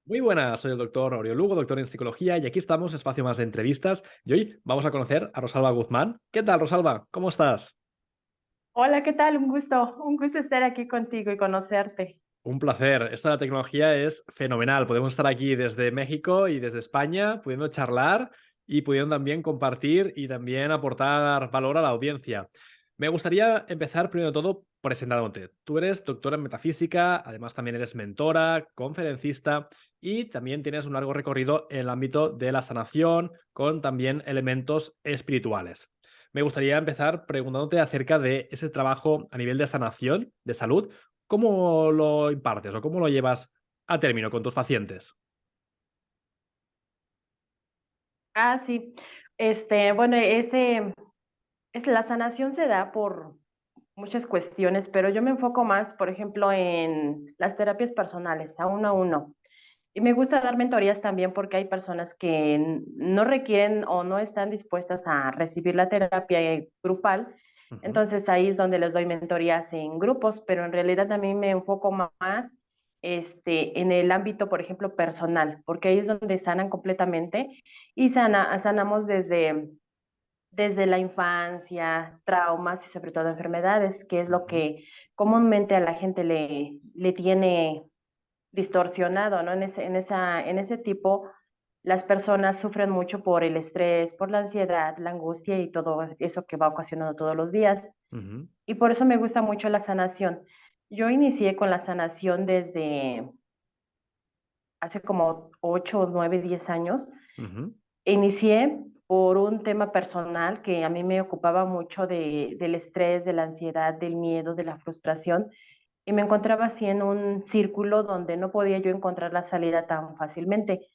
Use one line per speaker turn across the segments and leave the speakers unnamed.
Muy buenas, soy el doctor Oriol Lugo, doctor en psicología, y aquí estamos, espacio más de entrevistas. Y hoy vamos a conocer a Rosalba Guzmán. ¿Qué tal, Rosalba? ¿Cómo estás?
Hola, ¿qué tal? Un gusto estar aquí contigo y conocerte.
Un placer. Esta tecnología es fenomenal. Podemos estar aquí desde México y desde España, pudiendo charlar y pudiendo también compartir y también aportar valor a la audiencia. Me gustaría empezar primero de todo presentándote. Tú eres doctora en metafísica, además también eres mentora, conferencista y también tienes un largo recorrido en el ámbito de la sanación con también elementos espirituales. Me gustaría empezar preguntándote acerca de ese trabajo a nivel de sanación, de salud. ¿Cómo lo impartes o cómo lo llevas a término con tus pacientes?
Sí. Bueno, la sanación se da por muchas cuestiones, pero yo me enfoco más, por ejemplo, en las terapias personales, a uno a uno. Y me gusta dar mentorías también porque hay personas que no requieren o no están dispuestas a recibir la terapia grupal.
Ujú,
Entonces ahí es donde les doy mentorías en grupos, pero en realidad también me enfoco más en el ámbito, por ejemplo, personal, porque ahí es donde sanan completamente y sanamos desde la infancia, traumas y sobre todo enfermedades, que es lo
ujú,
que comúnmente a la gente le tiene distorsionado, ¿no? En ese tipo, las personas sufren mucho por el estrés, por la ansiedad, la angustia y todo eso que va ocasionando todos los días.
ujú,
Y por eso me gusta mucho la sanación. Yo inicié con la sanación desde hace como 8, 9, 10 años.
ujú.
Inicié por un tema personal que a mí me ocupaba mucho del estrés, de la ansiedad, del miedo, de la frustración, y me encontraba así en un círculo donde no podía yo encontrar la salida tan fácilmente.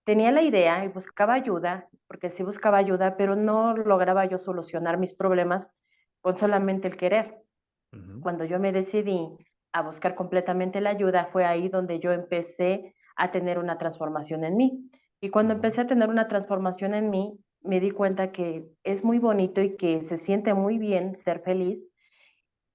Tenía la idea y buscaba ayuda, porque sí buscaba ayuda, pero no lograba yo solucionar mis problemas con solamente el querer.
Ujú,
Cuando yo me decidí a buscar completamente la ayuda, fue ahí donde yo empecé a tener una transformación en mí. Y cuando
ujú,
empecé a tener una transformación en mí, me di cuenta que es muy bonito y que se siente muy bien ser feliz.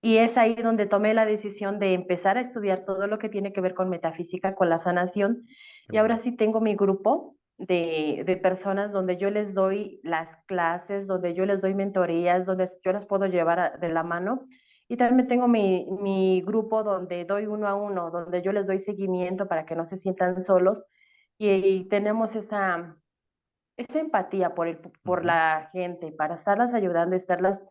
Y es ahí donde tomé la decisión de empezar a estudiar todo lo que tiene que ver con metafísica, con la sanación.
qué
Y ahora
bueno.
sí tengo mi grupo de personas donde yo les doy las clases, donde yo les doy mentorías, donde yo las puedo llevar de la mano. Y también tengo mi grupo donde doy uno a uno, donde yo les doy seguimiento para que no se sientan solos. Y tenemos esa empatía por
Ujú.
la gente, para estarlas ayudando, estarlas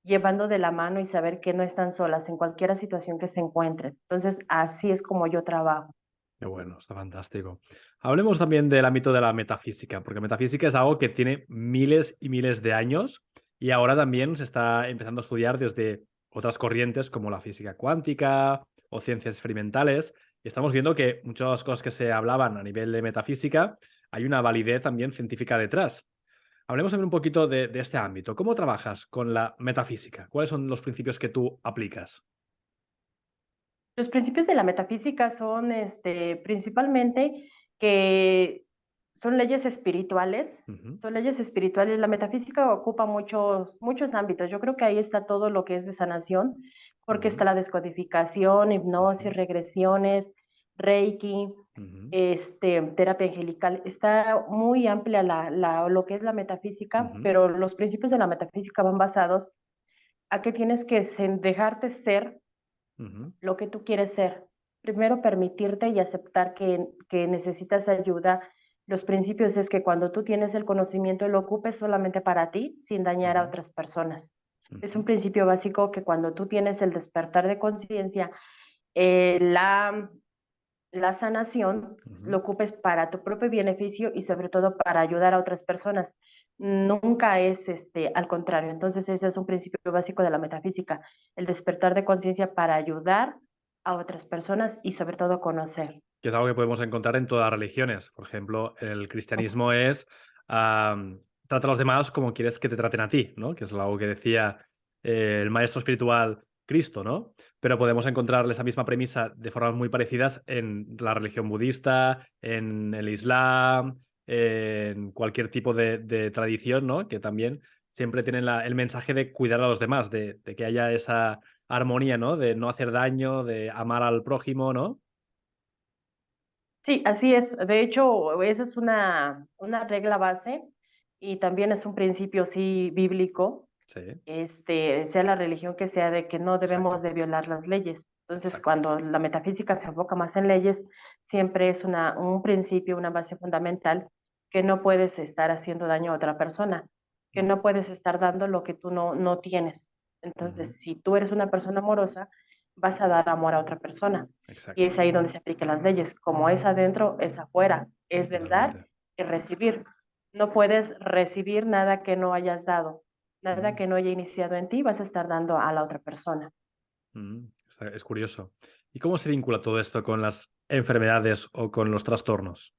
llevando de la mano y saber que no están solas en cualquier situación que se encuentren. Entonces, así es como yo trabajo.
Qué bueno, está fantástico. Hablemos también del ámbito de la metafísica, porque metafísica es algo que tiene miles y miles de años y ahora también se está empezando a estudiar desde otras corrientes como la física cuántica o ciencias experimentales. Y estamos viendo que muchas cosas que se hablaban a nivel de metafísica, hay una validez también científica detrás. Hablemos también un poquito de este ámbito. ¿Cómo trabajas con la metafísica? ¿Cuáles son los principios que tú aplicas?
Los principios de la metafísica son principalmente que son leyes espirituales.
Ujú,
Son leyes espirituales. La metafísica ocupa muchos ámbitos. Yo creo que ahí está todo lo que es de sanación, porque
ujú,
está la descodificación,
ujú,
hipnosis, regresiones, reiki,
ujú,
terapia angelical. Está muy amplia lo que es la metafísica,
ujú,
pero los principios de la metafísica van basados a que tienes que dejarte ser
ujú.
lo que tú quieres ser. Primero, permitirte y aceptar que necesitas ayuda. Los principios es que cuando tú tienes el conocimiento lo ocupes solamente para ti, sin dañar a
Ujú,
otras personas. Es un
ujú,
principio básico que cuando tú tienes el despertar de conciencia, eh, la, la sanación, lo
ujú.
ocupes para tu propio beneficio y sobre todo para ayudar a otras personas. Nunca es al contrario. Entonces ese es un principio básico de la metafísica, el despertar de conciencia para ayudar a otras personas y sobre todo conocer.
Que es algo que podemos encontrar en todas las religiones. Por ejemplo, el cristianismo es trata a los demás como quieres que te traten a ti, ¿no? Que es algo que decía el maestro espiritual Cristo, ¿no? Pero podemos encontrar esa misma premisa de formas muy parecidas en la religión budista, en el Islam, en cualquier tipo de tradición, ¿no? Que también siempre tienen el mensaje de cuidar a los demás, de que haya esa armonía, ¿no? De no hacer daño, de amar al prójimo, ¿no?
Sí, así es. De hecho, esa es una regla base y también es un principio, sí, bíblico,
Sí,
sea la religión que sea, de que no debemos
exacto,
de violar las leyes. Entonces,
exacto.
cuando la metafísica se enfoca más en leyes, siempre es un principio, una base fundamental, que no puedes estar haciendo daño a otra persona, que
Mm,
no puedes estar dando lo que tú no tienes.
ujú,
Entonces, si tú eres una persona amorosa, vas a dar amor a otra persona. Y
exacto,
es ahí donde se aplican las leyes. Como es adentro, es afuera. Es del dar
totalmente.
y recibir. No puedes recibir nada que no hayas dado. Nada
Mm,
que no haya iniciado en ti vas a estar dando a la otra persona.
es curioso. ¿Y cómo se vincula todo esto con las enfermedades o con los trastornos?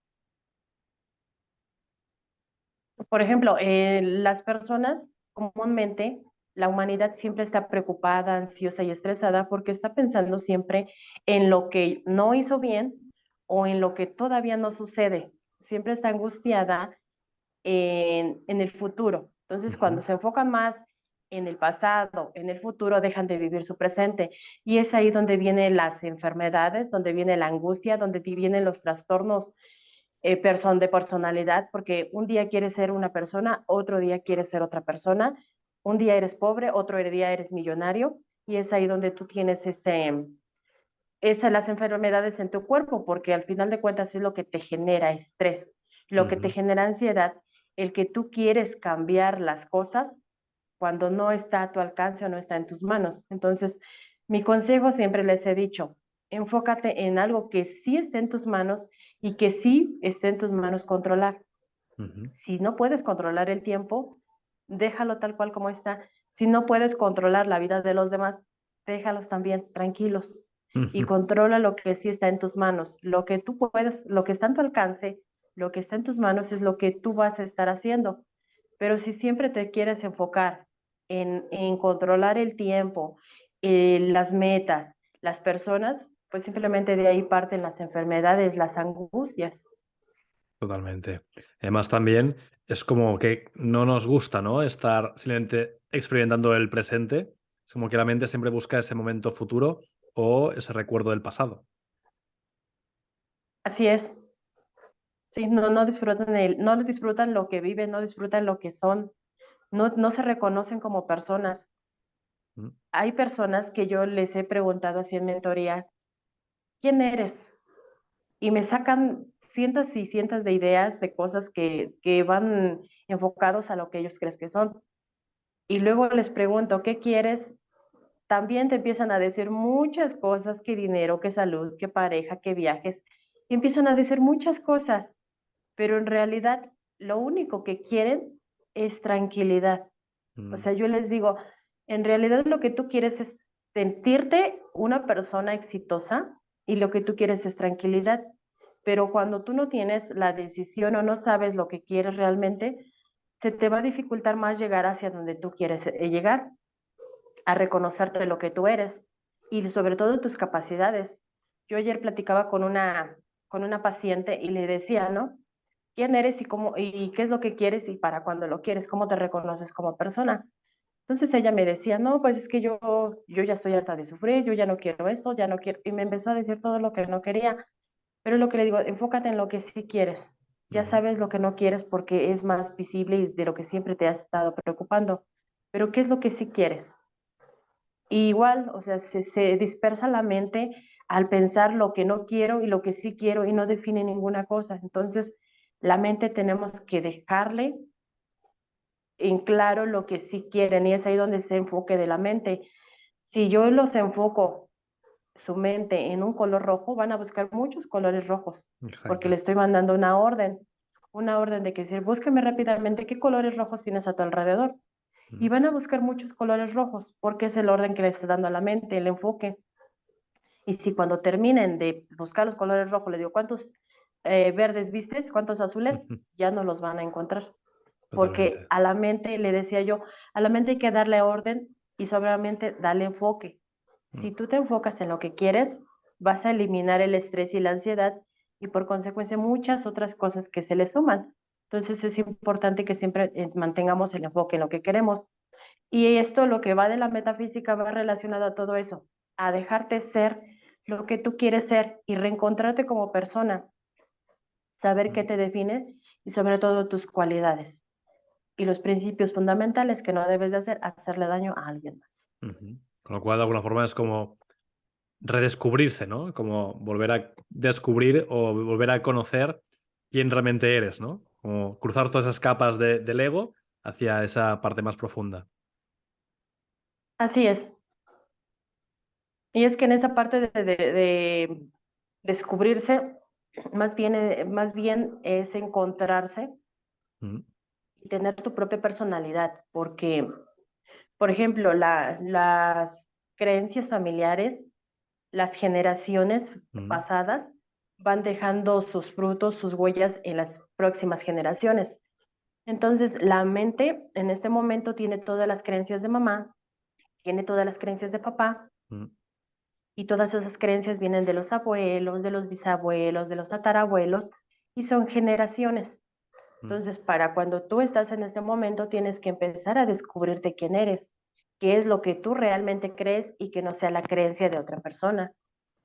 Por ejemplo, las personas comúnmente, la humanidad siempre está preocupada, ansiosa y estresada porque está pensando siempre en lo que no hizo bien o en lo que todavía no sucede. Siempre está angustiada en el futuro. Entonces, cuando
Ujú,
se enfocan más en el pasado, en el futuro, dejan de vivir su presente. Y es ahí donde vienen las enfermedades, donde viene la angustia, donde vienen los trastornos de personalidad, porque un día quieres ser una persona, otro día quieres ser otra persona, un día eres pobre, otro día eres millonario, y es ahí donde tú tienes las enfermedades en tu cuerpo, porque al final de cuentas es lo que te genera estrés, lo que te
ujú.
genera ansiedad, el que tú quieres cambiar las cosas cuando no está a tu alcance o no está en tus manos. Entonces, mi consejo siempre les he dicho, enfócate en algo que sí esté en tus manos y que sí esté en tus manos controlar.
Ujú,
Si no puedes controlar el tiempo, déjalo tal cual como está. Si no puedes controlar la vida de los demás, déjalos también tranquilos y
ujú,
controla lo que sí está en tus manos. Lo que tú puedes, lo que está en tu alcance, lo que está en tus manos es lo que tú vas a estar haciendo. Pero si siempre te quieres enfocar en controlar el tiempo, las metas, las personas, pues simplemente de ahí parten las enfermedades, las angustias.
totalmente. Además, también es como que no nos gusta, ¿no? Estar simplemente experimentando el presente. Es como que la mente siempre busca ese momento futuro o ese recuerdo del pasado.
Así es. Sí, no disfrutan no disfrutan lo que viven, no disfrutan lo que son, no se reconocen como personas.
Mm,
Hay personas que yo les he preguntado así en mentoría, ¿quién eres? Y me sacan cientos y cientos de ideas, de cosas que van enfocados a lo que ellos creen que son. Y luego les pregunto, ¿qué quieres? También te empiezan a decir muchas cosas, que dinero, que salud, que pareja, que viajes. Y empiezan a decir muchas cosas, pero en realidad lo único que quieren es tranquilidad. O
mm,
sea, yo les digo, en realidad lo que tú quieres es sentirte una persona exitosa y lo que tú quieres es tranquilidad. Pero cuando tú no tienes la decisión o no sabes lo que quieres realmente, se te va a dificultar más llegar hacia donde tú quieres llegar, a reconocerte lo que tú eres y sobre todo tus capacidades. Yo ayer platicaba con una paciente y le decía, ¿no? ¿Quién eres y cómo y qué es lo que quieres y para cuando lo quieres? ¿Cómo te reconoces como persona? Entonces ella me decía, no, pues es que yo ya estoy harta de sufrir, yo ya no quiero esto, ya no quiero, y me empezó a decir todo lo que no quería, pero lo que le digo, enfócate en lo que sí quieres, ya
ujú.
sabes lo que no quieres porque es más visible y de lo que siempre te has estado preocupando, pero ¿qué es lo que sí quieres? Y igual, o sea, se dispersa la mente al pensar lo que no quiero y lo que sí quiero y no define ninguna cosa. Entonces, la mente tenemos que dejarle en claro lo que sí quieren y es ahí donde se enfoque de la mente. Si yo los enfoco su mente en un color rojo, van a buscar muchos colores rojos porque le
Exacto.
estoy mandando una orden de que decir, búsqueme rápidamente qué colores rojos tienes a tu alrededor. Y
Mm,
van a buscar muchos colores rojos porque es el orden que le está dando a la mente, el enfoque. Y si cuando terminen de buscar los colores rojos, les digo, ¿cuántos verdes vistes? ¿Cuántos azules?
ujú.
Ya no los van a encontrar. Porque
Totalmente.
a la mente, le decía yo, a la mente hay que darle orden y solamente darle enfoque.
Mm,
Si tú te enfocas en lo que quieres, vas a eliminar el estrés y la ansiedad y por consecuencia muchas otras cosas que se le suman. Entonces es importante que siempre mantengamos el enfoque en lo que queremos. Y esto, lo que va de la metafísica, va relacionado a todo eso, a dejarte ser lo que tú quieres ser y reencontrarte como persona. saber qué te define y sobre todo tus cualidades y los principios fundamentales que no debes de hacerle daño a alguien más.
Ujú. Con lo cual, de alguna forma, es como redescubrirse, ¿no? Como volver a descubrir o volver a conocer quién realmente eres, ¿no? Como cruzar todas esas capas del ego hacia esa parte más profunda.
Así es. Y es que en esa parte de descubrirse, más bien es encontrarse
Mm,
y tener tu propia personalidad, porque, por ejemplo, las creencias familiares, las generaciones
mm,
pasadas van dejando sus frutos, sus huellas en las próximas generaciones. Entonces, la mente en este momento tiene todas las creencias de mamá, tiene todas las creencias de papá,
mm,
y todas esas creencias vienen de los abuelos, de los bisabuelos, de los tatarabuelos, y son generaciones.
mm.
Entonces, para cuando tú estás en este momento, tienes que empezar a descubrirte quién eres, qué es lo que tú realmente crees y que no sea la creencia de otra persona.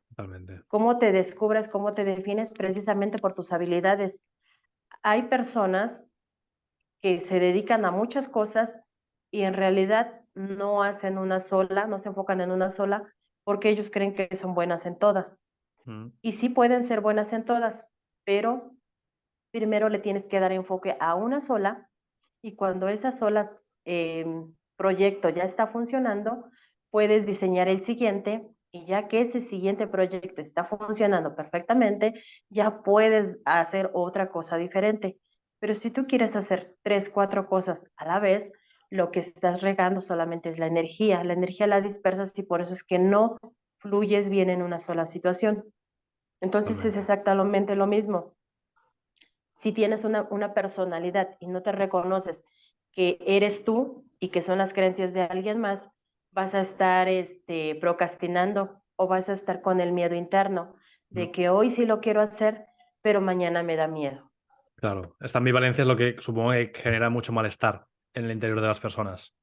Totalmente.
Cómo te descubres, cómo te defines precisamente por tus habilidades. Hay personas que se dedican a muchas cosas y en realidad no hacen una sola, no se enfocan en una sola, porque ellos creen que son buenas en todas.
Mm,
Y sí pueden ser buenas en todas, pero primero le tienes que dar enfoque a una sola y cuando esa sola eh, proyecto ya está funcionando, puedes diseñar el siguiente y ya que ese siguiente proyecto está funcionando perfectamente, ya puedes hacer otra cosa diferente. Pero si tú quieres hacer tres, cuatro cosas a la vez, lo que estás regando solamente es la energía la dispersas y por eso es que no fluyes bien en una sola situación. Entonces es
totalmente.
exactamente lo mismo. Si tienes una personalidad y no te reconoces que eres tú y que son las creencias de alguien más, vas a estar procrastinando o vas a estar con el miedo interno
Mm,
de que hoy sí lo quiero hacer, pero mañana me da miedo.
claro. Esta ambivalencia es lo que supongo que genera mucho malestar en el interior de las personas.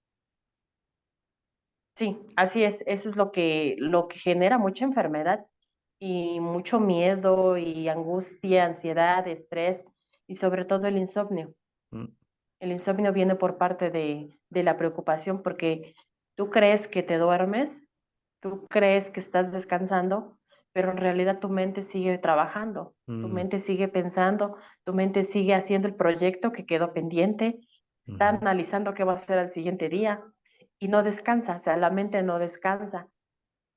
Sí, así es, eso es lo que genera mucha enfermedad y mucho miedo y angustia, ansiedad, estrés y sobre todo el insomnio.
Mm,
El insomnio viene por parte de la preocupación porque tú crees que te duermes, tú crees que estás descansando, pero en realidad tu mente sigue trabajando, tu
mm,
mente sigue pensando, tu mente sigue haciendo el proyecto que quedó pendiente, está
ujú,
analizando qué va a hacer al siguiente día y no descansa, o sea, la mente no descansa.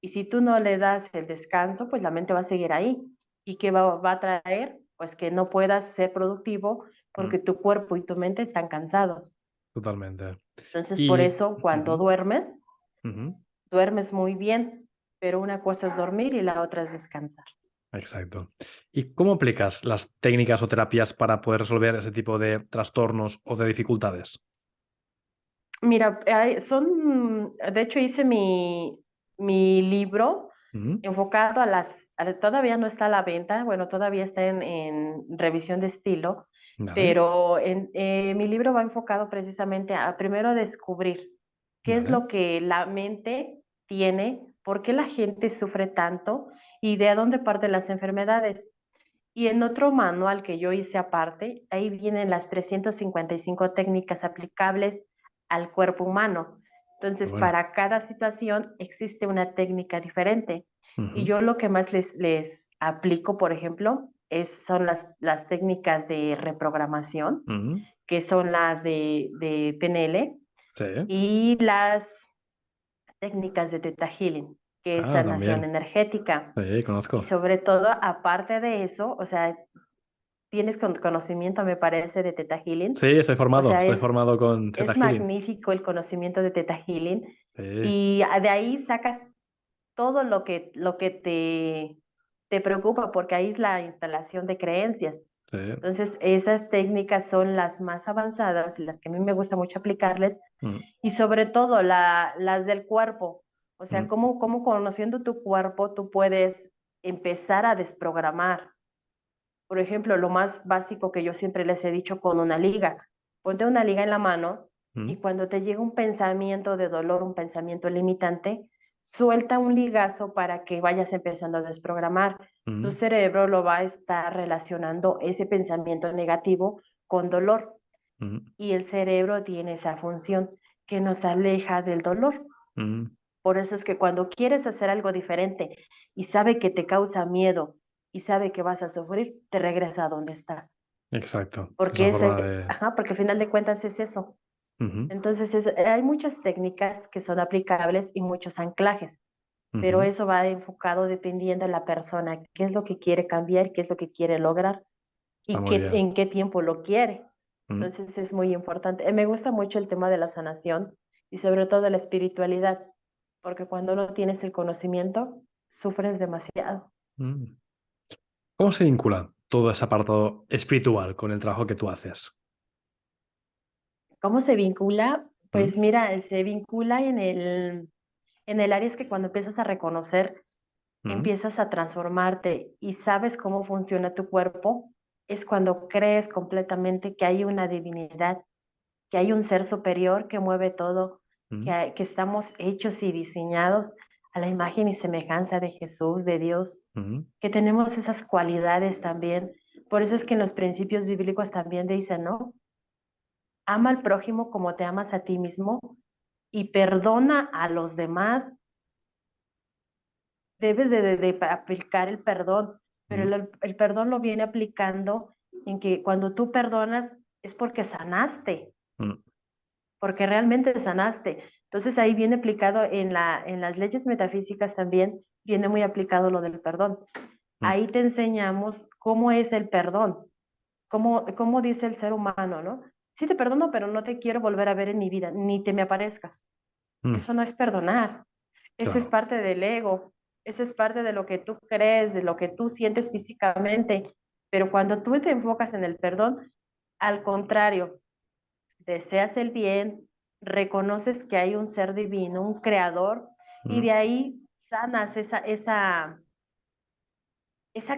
Y si tú no le das el descanso, pues la mente va a seguir ahí. ¿Y qué va a traer? Pues que no puedas ser productivo
mm,
porque tu cuerpo y tu mente están cansados.
totalmente.
Entonces, por
Y
eso, cuando
ujú,
duermes,
ujú,
duermes muy bien, pero una cosa es dormir y la otra es descansar.
exacto. ¿Y cómo aplicas las técnicas o terapias para poder resolver ese tipo de trastornos o de dificultades?
Mira, de hecho hice mi libro
Ujú,
enfocado todavía no está a la venta, bueno, todavía está en revisión de estilo,
vale,
pero mi libro va enfocado precisamente a primero descubrir qué es
vale.
lo que la mente tiene, por qué la gente sufre tanto y de dónde parten las enfermedades. Y en otro manual que yo hice aparte, ahí vienen las 355 técnicas aplicables al cuerpo humano.
Qué
Entonces,
bueno.
para cada situación existe una técnica diferente. Y
Ujú,
yo lo que más les aplico, por ejemplo, son las técnicas de reprogramación,
ujú,
que son las de PNL,
sí.
y las técnicas de Theta Healing, que es
Ah,
sanación
también.
energética.
Sí,
Y
conozco.
sobre todo, aparte de eso, o sea, tienes conocimiento, me parece, de Theta Healing.
Sí,
O sea,
estoy formado con Theta
es
Healing.
magnífico el conocimiento de Theta Healing
Sí,
y de ahí sacas todo lo que te preocupa, porque ahí es la instalación de creencias.
sí.
Entonces, esas técnicas son las más avanzadas, las que a mí me gusta mucho aplicarles,
Mm,
y sobre todo las del cuerpo. O sea,
mm,
cómo conociendo tu cuerpo tú puedes empezar a desprogramar. Por ejemplo, lo más básico que yo siempre les he dicho con una liga. Ponte una liga en la mano y
mm,
cuando te llega un pensamiento de dolor, un pensamiento limitante, suelta un ligazo para que vayas empezando a desprogramar. Tu
Mm,
cerebro lo va a estar relacionando ese pensamiento negativo con dolor
mm,
y el cerebro tiene esa función que nos aleja del dolor.
mm.
Por eso es que cuando quieres hacer algo diferente y sabe que te causa miedo y sabe que vas a sufrir, te regresa a donde estás.
Exacto. Es
Porque
una
es
forma de...
ajá, porque al final de cuentas es eso.
Ujú,
Entonces hay muchas técnicas que son aplicables y muchos anclajes, pero
ujú.
eso va enfocado dependiendo de la persona, qué es lo que quiere cambiar, qué es lo que quiere lograr
Está
y
muy bien.
en qué tiempo lo quiere.
Mm,
Entonces es muy importante. Me gusta mucho el tema de la sanación y sobre todo de la espiritualidad, porque cuando no tienes el conocimiento, sufres demasiado.
mm. ¿Cómo se vincula todo ese apartado espiritual con el trabajo que tú haces?
¿Cómo se vincula?
Mm,
Pues mira, se vincula en el área es que cuando empiezas a reconocer,
mm,
empiezas a transformarte y sabes cómo funciona tu cuerpo, es cuando crees completamente que hay una divinidad, que hay un ser superior que mueve todo,
mm,
que estamos hechos y diseñados a la imagen y semejanza de Jesús, de Dios,
mm,
que tenemos esas cualidades también. Por eso es que en los principios bíblicos también dicen, ¿no? Ama al prójimo como te amas a ti mismo y perdona a los demás. Debes de aplicar el perdón, pero
mm,
el perdón lo viene aplicando en que cuando tú perdonas es porque sanaste,
mm,
porque realmente sanaste. Entonces ahí viene aplicado en las leyes metafísicas también, viene muy aplicado lo del perdón.
mm,
Ahí te enseñamos cómo es el perdón, cómo dice el ser humano, ¿no? Sí te perdono, pero no te quiero volver a ver en mi vida, ni te me aparezcas.
mm.
Eso no es perdonar, eso es
Claro.
parte del ego, eso es parte de lo que tú crees, de lo que tú sientes físicamente. Pero cuando tú te enfocas en el perdón, al contrario, deseas el bien, reconoces que hay un ser divino, un creador, y
Mm,
de ahí sanas esa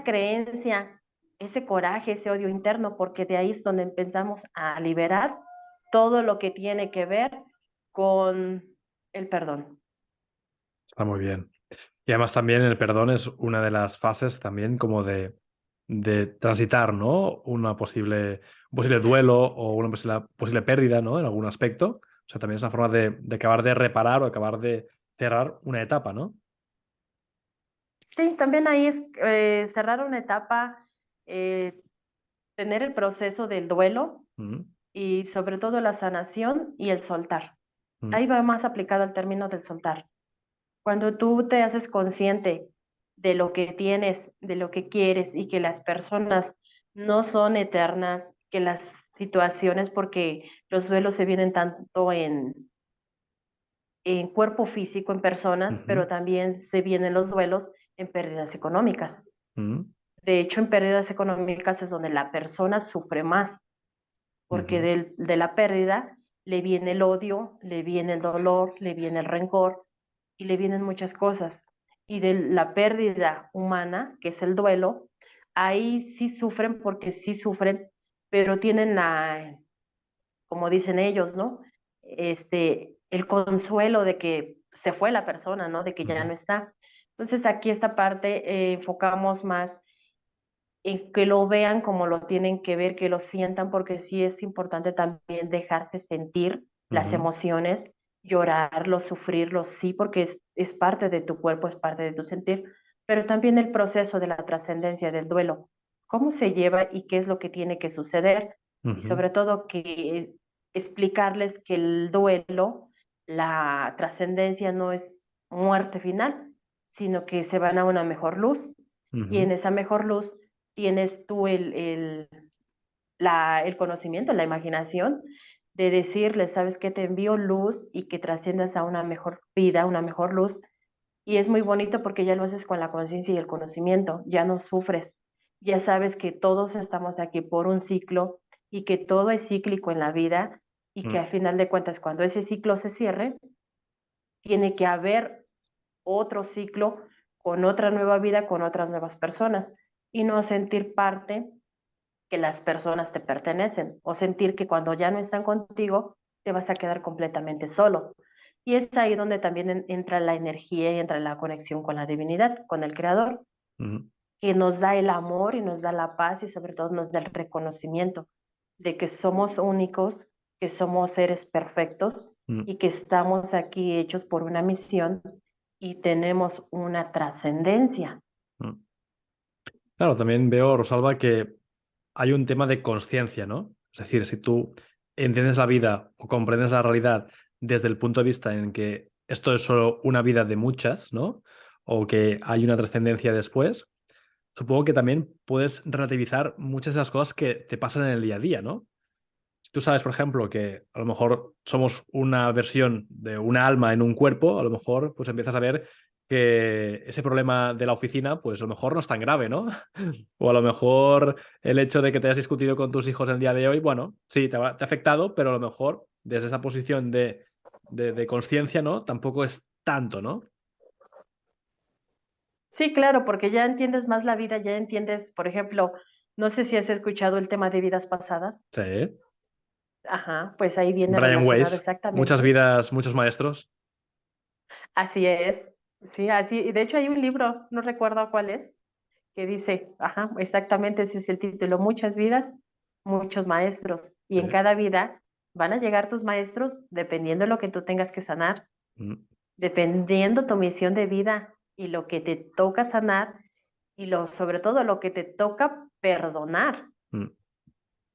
creencia, ese coraje, ese odio interno, porque de ahí es donde empezamos a liberar todo lo que tiene que ver con el perdón.
está muy bien. Y además también el perdón es una de las fases también como de transitar, ¿no? Un posible duelo o una posible pérdida, ¿no? En algún aspecto. O sea, también es una forma de acabar de reparar o acabar de cerrar una etapa, ¿no?
Sí, también ahí es cerrar una etapa, eh, tener el proceso del duelo
Mm,
y sobre todo la sanación y el soltar.
mm,
Ahí va más aplicado el término del soltar. Cuando tú te haces consciente de lo que tienes, de lo que quieres y que las personas no son eternas, que las situaciones, porque los duelos se vienen tanto en cuerpo físico, en personas,
ujú,
pero también se vienen los duelos en pérdidas económicas.
mm,
De hecho, en pérdidas económicas es donde la persona sufre más, porque
ujú,
de la pérdida le viene el odio, le viene el dolor, le viene el rencor y le vienen muchas cosas. Y de la pérdida humana, que es el duelo, ahí sí sufren porque sí sufren, pero tienen como dicen ellos, ¿no? El consuelo de que se fue la persona, ¿no? De que ya
ujú,
no está. Entonces aquí esta parte enfocamos más en que lo vean como lo tienen que ver, que lo sientan, porque sí es importante también dejarse sentir las
ujú,
emociones, llorarlos, sufrirlos, sí, porque es parte de tu cuerpo, es parte de tu sentir, pero también el proceso de la trascendencia del duelo, cómo se lleva y qué es lo que tiene que suceder, y
ujú,
sobre todo que explicarles que el duelo, la trascendencia no es muerte final, sino que se van a una mejor luz, y
ujú,
en esa mejor luz tienes tú el conocimiento, la imaginación de decirle, sabes que te envío luz y que trasciendas a una mejor vida, una mejor luz. Y es muy bonito porque ya lo haces con la conciencia y el conocimiento, ya no sufres, ya sabes que todos estamos aquí por un ciclo y que todo es cíclico en la vida y que
mm.
al final de cuentas cuando ese ciclo se cierre, tiene que haber otro ciclo con otra nueva vida, con otras nuevas personas y no sentir parte que las personas te pertenecen o sentir que cuando ya no están contigo te vas a quedar completamente solo. Y es ahí donde también entra la energía y entra la conexión con la divinidad, con el creador,
Ujú,
que nos da el amor y nos da la paz y sobre todo nos da el reconocimiento de que somos únicos, que somos seres perfectos
ujú,
y que estamos aquí hechos por una misión y tenemos una trascendencia.
ujú. Claro, también veo, Rosalba, que hay un tema de conciencia, ¿no? Es decir, si tú entiendes la vida o comprendes la realidad desde el punto de vista en que esto es solo una vida de muchas, ¿no? O que hay una trascendencia después, supongo que también puedes relativizar muchas de las cosas que te pasan en el día a día, ¿no? Si tú sabes, por ejemplo, que a lo mejor somos una versión de una alma en un cuerpo, a lo mejor pues empiezas a ver que ese problema de la oficina, pues a lo mejor no es tan grave, ¿no? O a lo mejor el hecho de que te hayas discutido con tus hijos el día de hoy, bueno, sí, te ha afectado, pero a lo mejor desde esa posición de conciencia, ¿no? Tampoco es tanto, ¿no?
Sí, claro, porque ya entiendes más la vida, ya entiendes, por ejemplo, no sé si has escuchado el tema de vidas pasadas.
Sí.
Ajá, pues ahí viene
Brian
relacionado
Weiss, muchas
exactamente.
vidas, muchos maestros.
Así es, sí, así. Y de hecho hay un libro, no recuerdo cuál es, que dice, ajá, exactamente ese es el título, muchas vidas, muchos maestros. Y en
Sí.
cada vida van a llegar tus maestros dependiendo de lo que tú tengas que sanar,
Mm,
dependiendo tu misión de vida y lo que te toca sanar y sobre todo lo que te toca perdonar.
mm,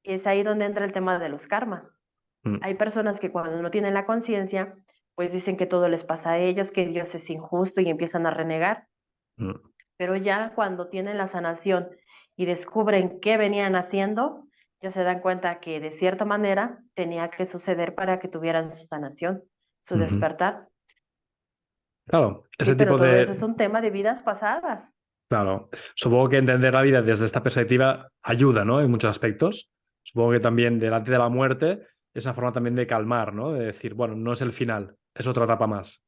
Es ahí donde entra el tema de los karmas.
mm,
Hay personas que cuando no tienen la conciencia, pues dicen que todo les pasa a ellos, que Dios es injusto y empiezan a renegar,
mm,
pero ya cuando tienen la sanación y descubren qué venían haciendo, ya se dan cuenta que de cierta manera tenía que suceder para que tuvieran su sanación, su
ujú.
despertar.
Claro,
Sí,
ese
pero
tipo
todo eso es
de,
un tema de vidas pasadas.
claro, supongo que entender la vida desde esta perspectiva ayuda, ¿no? En muchos aspectos. Supongo que también delante de la muerte es una forma también de calmar, ¿no? De decir, bueno, no es el final, es otra etapa más.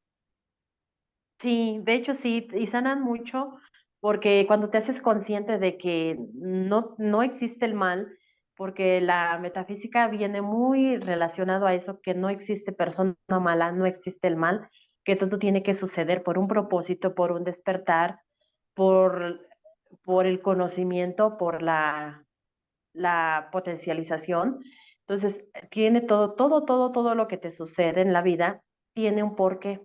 Sí, de hecho sí, y sanan mucho porque cuando te haces consciente de que no existe el mal, porque la metafísica viene muy relacionado a eso, que no existe persona mala, no existe el mal, que todo tiene que suceder por un propósito, por un despertar, por, por el conocimiento, por la potencialización. Entonces, tiene todo lo que te sucede en la vida, tiene un porqué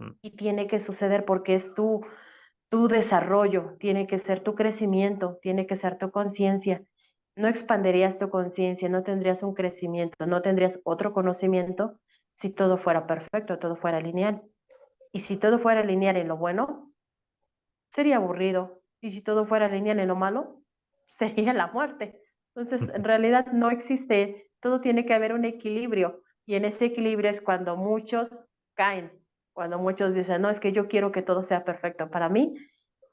Mm,
y tiene que suceder porque es tu desarrollo, tiene que ser tu crecimiento, tiene que ser tu conciencia. No expanderías tu conciencia, no tendrías un crecimiento, no tendrías otro conocimiento si todo fuera perfecto, todo fuera lineal. Y si todo fuera lineal en lo bueno, sería aburrido. Y si todo fuera lineal en lo malo, sería la muerte. Entonces, en realidad no existe, todo tiene que haber un equilibrio. Y en ese equilibrio es cuando muchos caen, cuando muchos dicen, no, es que yo quiero que todo sea perfecto para mí.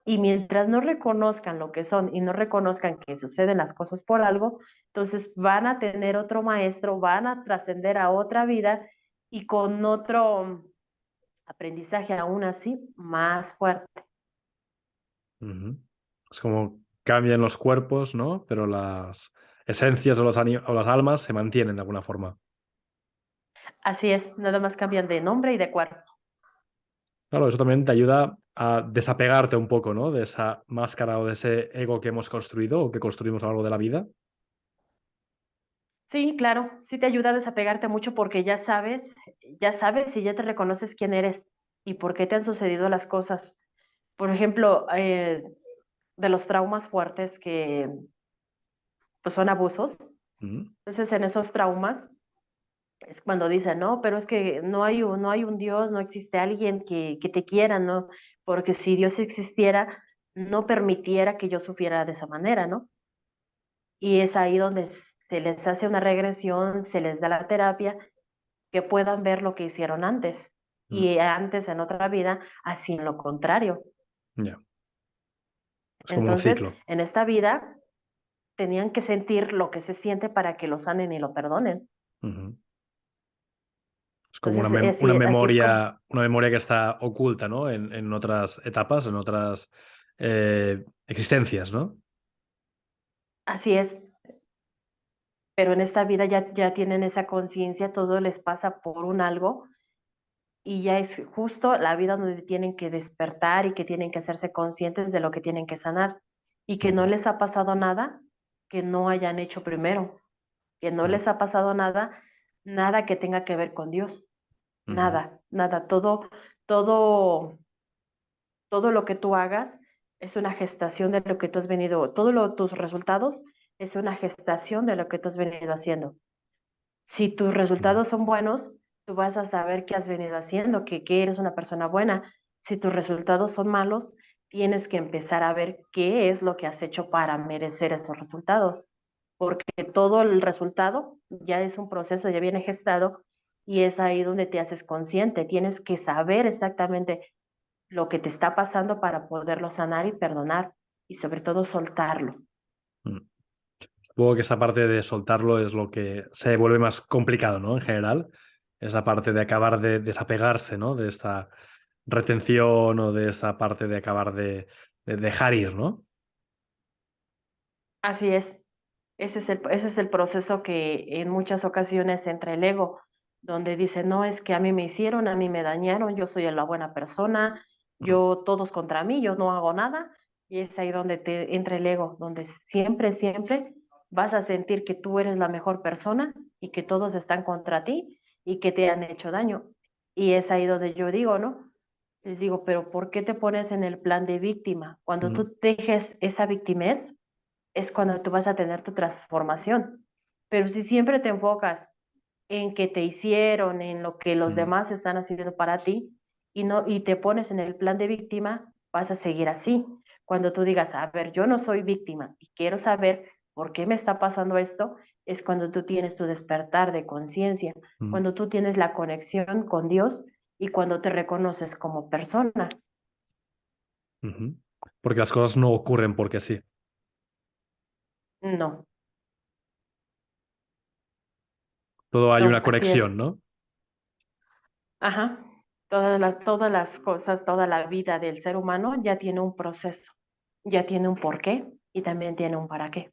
Y mientras no reconozcan lo que son y no reconozcan que suceden las cosas por algo, entonces van a tener otro maestro, van a trascender a otra vida y con otro aprendizaje aún así más fuerte.
ujú. Es como cambian los cuerpos, ¿no? Pero las esencias o, o las almas se mantienen de alguna forma.
Así es, nada más cambian de nombre y de cuerpo.
Claro, eso también te ayuda a desapegarte un poco, ¿no? De esa máscara o de ese ego que hemos construido o que construimos a lo largo de la vida.
Sí, claro, sí te ayuda a desapegarte mucho porque ya sabes y ya te reconoces quién eres y por qué te han sucedido las cosas. Por ejemplo, de los traumas fuertes que pues, son abusos.
Mm,
Entonces, en esos traumas es cuando dicen, no, pero es que no hay un Dios, no existe alguien que te quiera, ¿no? Porque si Dios existiera, no permitiera que yo sufriera de esa manera, ¿no? Y es ahí donde se les hace una regresión, se les da la terapia, que puedan ver lo que hicieron antes.
mm,
Y antes en otra vida, así en lo contrario.
ya. Es como un
Entonces,
ciclo.
en esta vida tenían que sentir lo que se siente para que lo sanen y lo perdonen.
Ujú. Es como
Entonces, así es como,
una memoria que está oculta, ¿no? En otras etapas, en otras existencias, ¿no?
así es. Pero en esta vida ya tienen esa conciencia, todo les pasa por un algo y ya es justo la vida donde tienen que despertar y que tienen que hacerse conscientes de lo que tienen que sanar y que no
Ujú,
les ha pasado nada que no hayan hecho primero, que no
ujú,
les ha pasado nada, nada que tenga que ver con Dios,
ujú,
nada, nada, todo, todo lo que tú hagas es una gestación de lo que tú has venido, tus resultados es una gestación de lo que tú has venido haciendo. Si tus
ujú.
resultados son buenos, tú vas a saber qué has venido haciendo, que eres una persona buena. Si tus resultados son malos, tienes que empezar a ver qué es lo que has hecho para merecer esos resultados, porque todo el resultado ya es un proceso, ya viene gestado y es ahí donde te haces consciente. Tienes que saber exactamente lo que te está pasando para poderlo sanar y perdonar y sobre todo soltarlo.
Mm. Supongo que esa parte de soltarlo es lo que se vuelve más complicado, ¿no? En general, esa parte de acabar de desapegarse, ¿no? De esta retención o de esta parte de acabar de dejar ir, ¿no?
Así es. Ese es el proceso que en muchas ocasiones entra el ego, donde dice, no, es que a mí me hicieron, a mí me dañaron, yo soy la buena persona,
Mm,
yo todos contra mí, yo no hago nada, y es ahí donde te entra el ego, donde siempre, siempre vas a sentir que tú eres la mejor persona y que todos están contra ti y que te han hecho daño. Y es ahí donde yo digo, ¿no? Les digo, pero ¿por qué te pones en el plan de víctima? Cuando
mm,
tú dejes esa victimez, es cuando tú vas a tener tu transformación. Pero si siempre te enfocas en que te hicieron, en lo que los
mm,
demás están haciendo para ti y te pones en el plan de víctima, vas a seguir así. Cuando tú digas, a ver, yo no soy víctima y quiero saber por qué me está pasando esto, es cuando tú tienes tu despertar de conciencia,
mm,
cuando tú tienes la conexión con Dios y cuando te reconoces como persona.
ujú. Porque las cosas no ocurren porque sí.
No,
Todo hay
no,
una
así es.
conexión, ¿no?
Ajá. Todas las cosas, toda la vida del ser humano ya tiene un proceso, ya tiene un porqué y también tiene un para qué.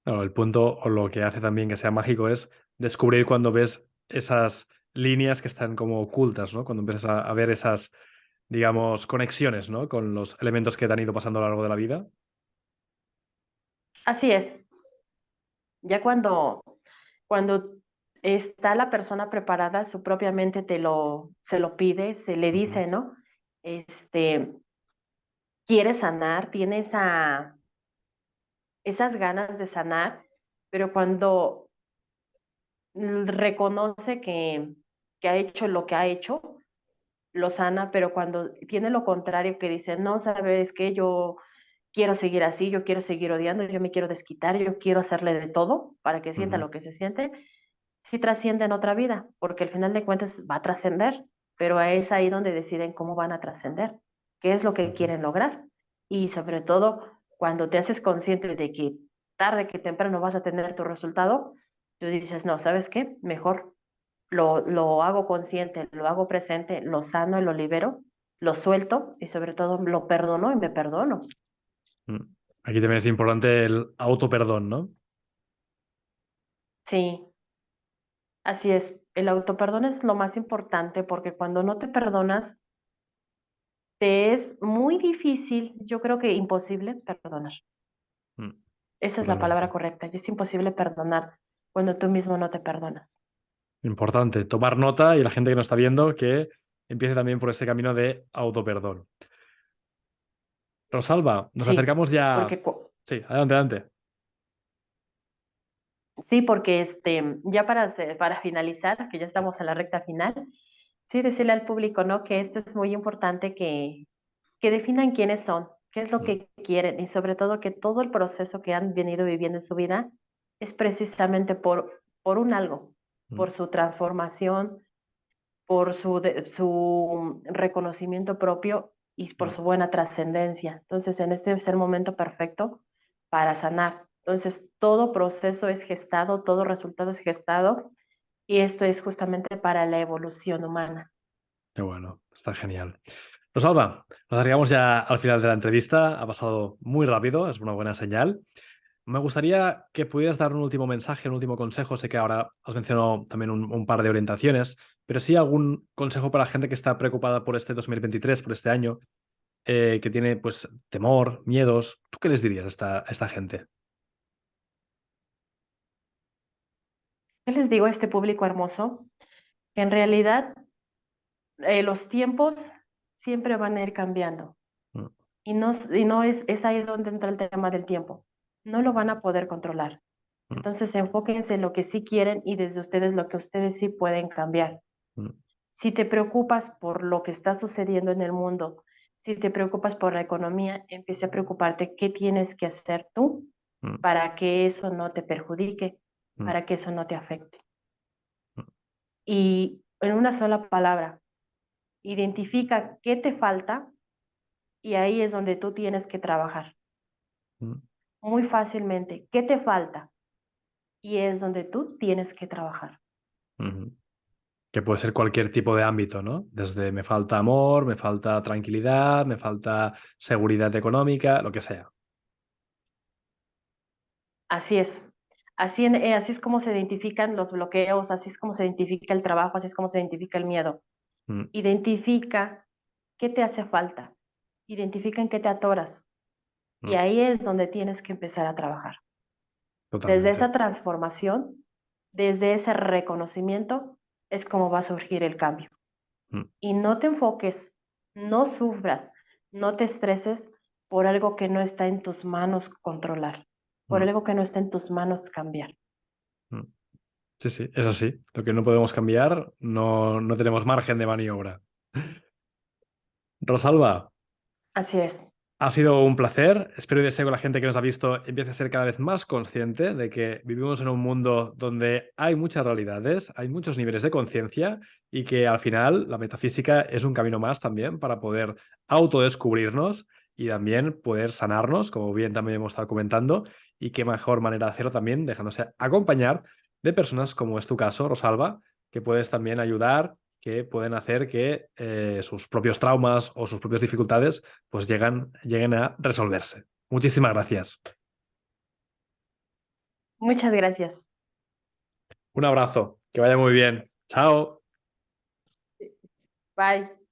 Claro, el punto o lo que hace también que sea mágico es descubrir cuando ves esas líneas que están como ocultas, ¿no? Cuando empiezas a ver esas, digamos, conexiones, ¿no? Con los elementos que te han ido pasando a lo largo de la vida.
Así es. Ya cuando está la persona preparada, su propia mente se lo pide, se le
Ujú,
dice, ¿no? Este, quiere sanar, tiene esas ganas de sanar, pero cuando reconoce que ha hecho lo que ha hecho, lo sana, pero cuando tiene lo contrario que dice, no, sabes que yo quiero seguir así, yo quiero seguir odiando, yo me quiero desquitar, yo quiero hacerle de todo para que sienta
ujú,
lo que se siente, sí trasciende en otra vida, porque al final de cuentas va a trascender, pero es ahí donde deciden cómo van a trascender, qué es lo que
ujú,
quieren lograr. Y sobre todo, cuando te haces consciente de que tarde que temprano vas a tener tu resultado, tú dices, no, ¿sabes qué? Mejor lo hago consciente, lo hago presente, lo sano y lo libero, lo suelto y sobre todo lo perdono y me perdono.
mm. Aquí también es importante el autoperdón, ¿no?
Sí, así es. El autoperdón es lo más importante porque cuando no te perdonas, te es muy difícil, yo creo que imposible perdonar.
Mm,
Esa es la palabra
totalmente.
correcta. Y es imposible perdonar cuando tú mismo no te perdonas.
Importante tomar nota y la gente que nos está viendo que empiece también por ese camino de autoperdón. Rosalba, nos
Sí,
acercamos ya.
porque
Sí, adelante, adelante.
sí, porque ya para finalizar, que ya estamos en la recta final, sí, decirle al público, ¿no? Que esto es muy importante que definan quiénes son, qué es lo
Mm,
que quieren y sobre todo que todo el proceso que han venido viviendo en su vida es precisamente por un algo,
mm,
por su transformación, por su reconocimiento propio y por
mm.
su buena trascendencia. Entonces, en este es el momento perfecto para sanar. Entonces, todo proceso es gestado, todo resultado es gestado y esto es justamente para la evolución humana.
Qué bueno, está genial. Rosalba, nos acercamos ya al final de la entrevista. Ha pasado muy rápido, es una buena señal. Me gustaría que pudieras dar un último mensaje, un último consejo. Sé que ahora has mencionado también un par de orientaciones, pero sí algún consejo para la gente que está preocupada por este 2023, por este año, que tiene pues temor, miedos. ¿Tú qué les dirías a esta gente?
¿Qué les digo a este público hermoso? Que en realidad los tiempos siempre van a ir cambiando.
Mm,
Y no es ahí donde entra el tema del tiempo. No lo van a poder controlar.
mm,
Entonces, enfóquense en lo que sí quieren y desde ustedes lo que ustedes sí pueden cambiar.
mm,
Si te preocupas por lo que está sucediendo en el mundo, si te preocupas por la economía, empiece a preocuparte qué tienes que hacer tú
mm,
para que eso no te perjudique,
mm,
para que eso no te afecte.
mm,
Y en una sola palabra, identifica qué te falta y ahí es donde tú tienes que trabajar.
mm,
Muy fácilmente, ¿qué te falta? Y es donde tú tienes que trabajar.
mm. Que puede ser cualquier tipo de ámbito, ¿no? Desde me falta amor, me falta tranquilidad, me falta seguridad económica, lo que sea.
Así es. Así es como se identifican los bloqueos, así es como se identifica el trabajo, así es como se identifica el miedo.
Mm,
Identifica qué te hace falta, identifica en qué te atoras y
mm,
ahí es donde tienes que empezar a trabajar. Desde
totalmente.
esa transformación, desde ese reconocimiento, es como va a surgir el cambio.
Mm,
Y no te enfoques, no sufras, no te estreses por algo que no está en tus manos controlar, por
mm,
algo que no está en tus manos cambiar.
mm. Sí, sí, es así. Lo que no podemos cambiar, no tenemos margen de maniobra. Rosalba,
Así es.
ha sido un placer. Espero y deseo que la gente que nos ha visto empiece a ser cada vez más consciente de que vivimos en un mundo donde hay muchas realidades, hay muchos niveles de conciencia y que al final la metafísica es un camino más también para poder autodescubrirnos y también poder sanarnos, como bien también hemos estado comentando, y qué mejor manera de hacerlo también dejándose acompañar de personas como es tu caso, Rosalba, que puedes también ayudar, que pueden hacer que sus propios traumas o sus propias dificultades pues lleguen a resolverse. Muchísimas gracias.
Muchas gracias.
Un abrazo, que vaya muy bien. Chao.
Bye.